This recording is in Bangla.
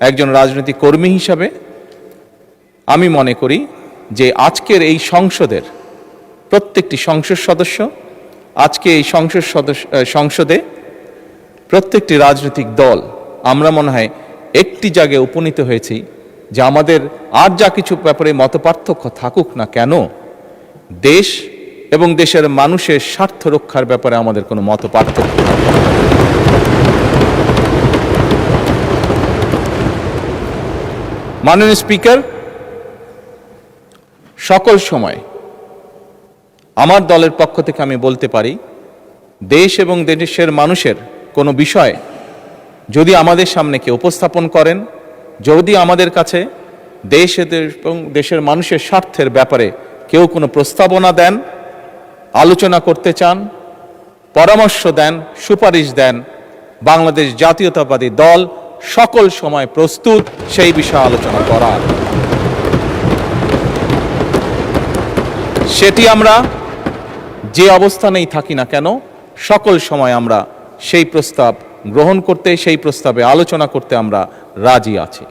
একজন রাজনৈতিক কর্মী হিসাবে আমি মনে করি যে আজকের এই সংসদের প্রত্যেকটি সংসদ সদস্য, আজকে এই সংসদে প্রত্যেকটি রাজনৈতিক দল আমরা মনে হয় একটি জায়গায় উপনীত হয়েছি যে আমাদের আর যা কিছু ব্যাপারে মতপার্থক্য থাকুক না কেন, দেশ এবং দেশের মানুষের স্বার্থ রক্ষার ব্যাপারে আমাদের কোনো মতপার্থক্য নেই। মাননীয় স্পিকার, সকল সময় আমার দলের পক্ষ থেকে আমি বলতে পারি, দেশ এবং দেশের মানুষের কোনো বিষয় যদি আমাদের সামনে কেউ উপস্থাপন করেন, যদি আমাদের কাছে দেশ এবং দেশের মানুষের স্বার্থের ব্যাপারে কেউ কোনো প্রস্তাবনা দেন, আলোচনা করতে চান, পরামর্শ দেন, সুপারিশ দেন, বাংলাদেশ জাতীয়তাবাদী দল সকল সময় প্রস্তুত সেই বিষয়ে আলোচনা করার। সেটি আমরা যে অবস্থানেই থাকি না কেন, সকল সময় আমরা সেই প্রস্তাব গ্রহণ করতে, সেই প্রস্তাবে আলোচনা করতে আমরা রাজি আছি।